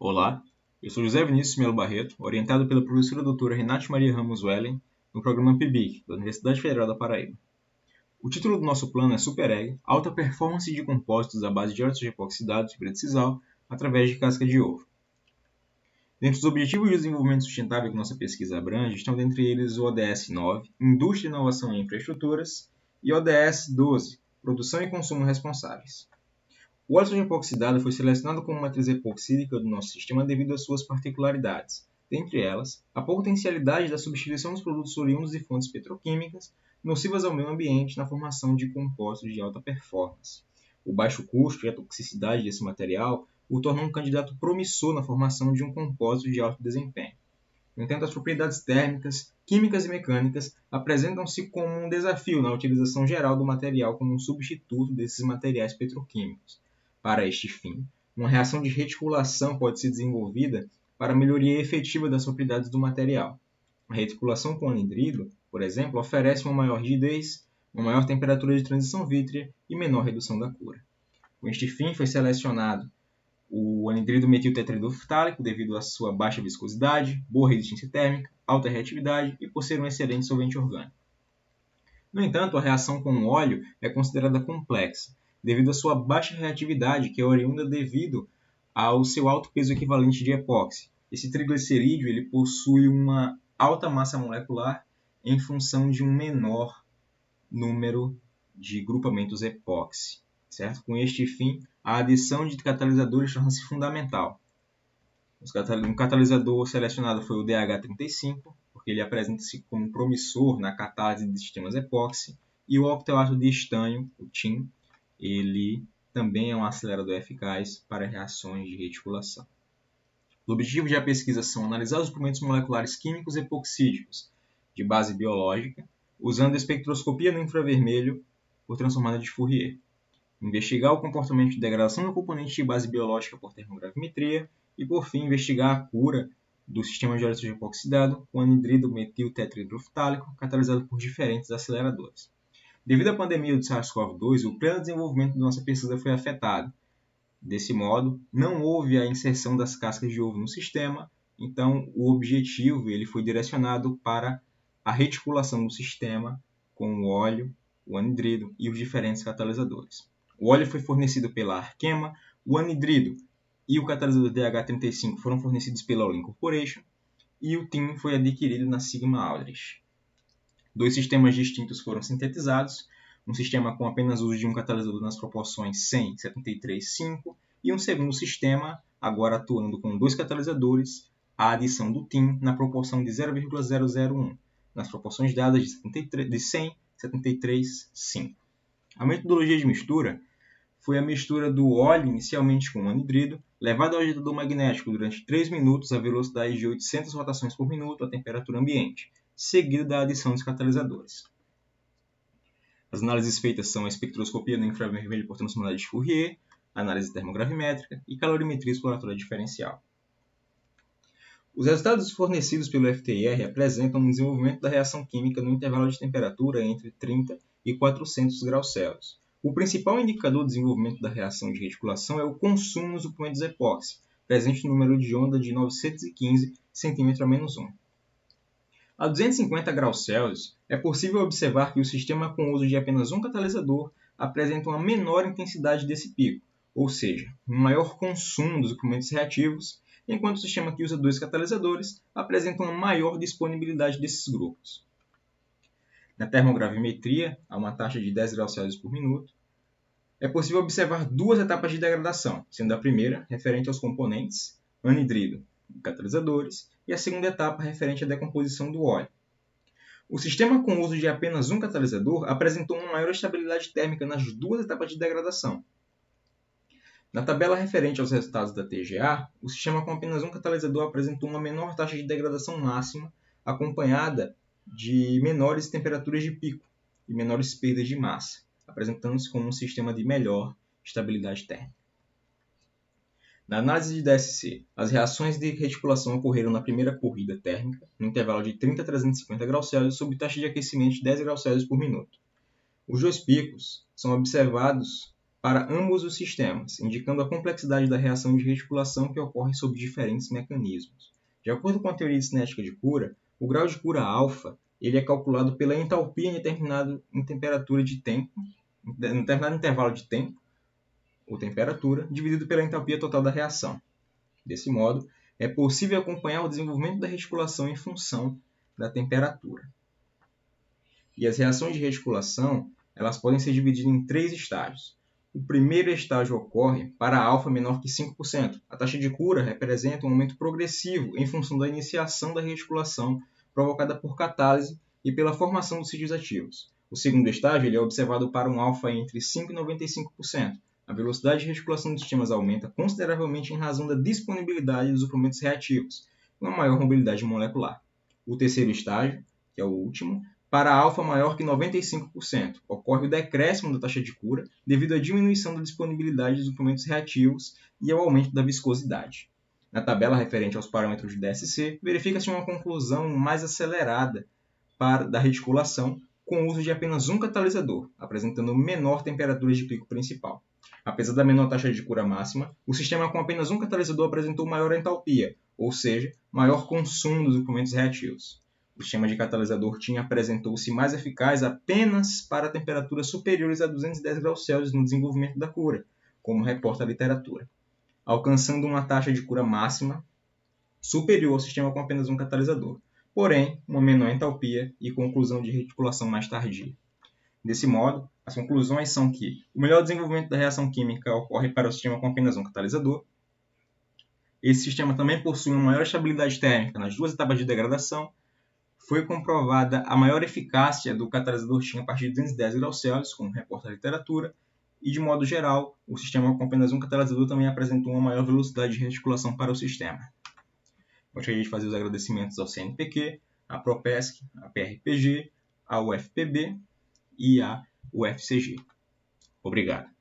Olá, eu sou José Vinícius Melo Barreto, orientado pela professora doutora Renate Maria Ramos Wellen, no programa PIBIC, da Universidade Federal da Paraíba. O título do nosso plano é SuperEgg, alta performance de compósitos à base de óxido epoxidados e brete-sisal através de casca de ovo. Dentre os objetivos de desenvolvimento sustentável que nossa pesquisa abrange, estão dentre eles o ODS 9, Indústria, Inovação e Infraestruturas, e o ODS 12, Produção e Consumo Responsáveis. O óxido epoxidado foi selecionado como matriz epoxídica do nosso sistema devido às suas particularidades, dentre elas, a potencialidade da substituição dos produtos oriundos de fontes petroquímicas nocivas ao meio ambiente na formação de compostos de alta performance. O baixo custo e a toxicidade desse material o tornam um candidato promissor na formação de um compósito de alto desempenho. No entanto, as propriedades térmicas, químicas e mecânicas apresentam-se como um desafio na utilização geral do material como um substituto desses materiais petroquímicos. Para este fim, uma reação de reticulação pode ser desenvolvida para a melhoria efetiva das propriedades do material. A reticulação com anidrido, por exemplo, oferece uma maior rigidez, uma maior temperatura de transição vítrea e menor redução da cura. Com este fim, foi selecionado o anidrido metiltetridoftálico devido à sua baixa viscosidade, boa resistência térmica, alta reatividade e por ser um excelente solvente orgânico. No entanto, a reação com o óleo é considerada complexa, devido à sua baixa reatividade, que é oriunda devido ao seu alto peso equivalente de epóxi. Esse triglicerídeo ele possui uma alta massa molecular em função de um menor número de grupamentos epóxi. Certo? Com este fim, a adição de catalisadores torna-se fundamental. Um catalisador selecionado foi o DH35, porque ele apresenta-se como promissor na catálise de sistemas epóxi, e o octalato de estanho, o TIM, ele também é um acelerador eficaz para reações de reticulação. Os objetivos da pesquisa são analisar os documentos moleculares químicos epoxídicos de base biológica, usando espectroscopia no infravermelho por transformada de Fourier. Investigar o comportamento de degradação do componente de base biológica por termogravimetria e, por fim, investigar a cura do sistema de óxido epoxidado com anidrido metiltetridoftálico catalisado por diferentes aceleradores. Devido à pandemia do SARS-CoV-2, o pleno desenvolvimento da nossa pesquisa foi afetado. Desse modo, não houve a inserção das cascas de ovo no sistema, então o objetivo ele foi direcionado para a reticulação do sistema com o óleo, o anidrido e os diferentes catalisadores. O óleo foi fornecido pela Arkema, o anidrido e o catalisador DH35 foram fornecidos pela Olin Corporation e o TIM foi adquirido na Sigma Aldrich. Dois sistemas distintos foram sintetizados, um sistema com apenas uso de um catalisador nas proporções 100:73:5 e um segundo sistema, agora atuando com dois catalisadores, a adição do TIM na proporção de 0,001, nas proporções dadas de 100:73:5. A metodologia de mistura foi a mistura do óleo inicialmente com o anidrido, levado ao agitador magnético durante 3 minutos a velocidade de 800 rotações por minuto a temperatura ambiente, seguida da adição dos catalisadores. As análises feitas são a espectroscopia no infravermelho por transformada de Fourier, análise termogravimétrica e calorimetria exploratória diferencial. Os resultados fornecidos pelo FTIR apresentam um desenvolvimento da reação química no intervalo de temperatura entre 30 e 400 graus Celsius. O principal indicador do desenvolvimento da reação de reticulação é o consumo nos documentos epóxi, presente no número de onda de 915 cm/-1. A 250 graus Celsius, é possível observar que o sistema com uso de apenas um catalisador apresenta uma menor intensidade desse pico, ou seja, um maior consumo dos documentos reativos, enquanto o sistema que usa dois catalisadores apresenta uma maior disponibilidade desses grupos. Na termogravimetria, a uma taxa de 10 graus Celsius por minuto, é possível observar duas etapas de degradação, sendo a primeira referente aos componentes, anidrido e catalisadores, e a segunda etapa referente à decomposição do óleo. O sistema com uso de apenas um catalisador apresentou uma maior estabilidade térmica nas duas etapas de degradação. Na tabela referente aos resultados da TGA, o sistema com apenas um catalisador apresentou uma menor taxa de degradação máxima, acompanhada de menores temperaturas de pico e menores perdas de massa, apresentando-se como um sistema de melhor estabilidade térmica. Na análise de DSC, as reações de reticulação ocorreram na primeira corrida térmica, no intervalo de 30 a 350 graus Celsius, sob taxa de aquecimento de 10 graus Celsius por minuto. Os dois picos são observados para ambos os sistemas, indicando a complexidade da reação de reticulação que ocorre sob diferentes mecanismos. De acordo com a teoria de cinética de cura, o grau de cura alfa ele é calculado pela entalpia em determinado intervalo de tempo ou temperatura, dividido pela entalpia total da reação. Desse modo, é possível acompanhar o desenvolvimento da reticulação em função da temperatura. E as reações de reticulação elas podem ser divididas em 3 estágios. O primeiro estágio ocorre para alfa menor que 5%. A taxa de cura representa um aumento progressivo em função da iniciação da reticulação provocada por catálise e pela formação dos sítios ativos. O segundo estágio ele é observado para um alfa entre 5% e 95%. A velocidade de reticulação dos sistemas aumenta consideravelmente em razão da disponibilidade dos suplementos reativos, com uma maior mobilidade molecular. O terceiro estágio, que é o último, para alfa maior que 95%, ocorre o decréscimo da taxa de cura devido à diminuição da disponibilidade dos suplementos reativos e ao aumento da viscosidade. Na tabela referente aos parâmetros de DSC, verifica-se uma conclusão mais acelerada da reticulação com o uso de apenas um catalisador, apresentando menor temperatura de pico principal. Apesar da menor taxa de cura máxima, o sistema com apenas um catalisador apresentou maior entalpia, ou seja, maior consumo dos suplementos reativos. O sistema de catalisador TIM apresentou-se mais eficaz apenas para temperaturas superiores a 210 graus Celsius no desenvolvimento da cura, como reporta a literatura, alcançando uma taxa de cura máxima superior ao sistema com apenas um catalisador, porém, uma menor entalpia e conclusão de reticulação mais tardia. Desse modo, as conclusões são que o melhor desenvolvimento da reação química ocorre para o sistema com apenas um catalisador. Esse sistema também possui uma maior estabilidade térmica nas duas etapas de degradação. Foi comprovada a maior eficácia do catalisador TIM a partir de 210 graus Celsius, como reporta a literatura, e, de modo geral, o sistema com apenas um catalisador também apresentou uma maior velocidade de reticulação para o sistema. Gostaria de fazer os agradecimentos ao CNPq, à Propesc, à PRPG, à UFPB e à UFCG. Obrigado.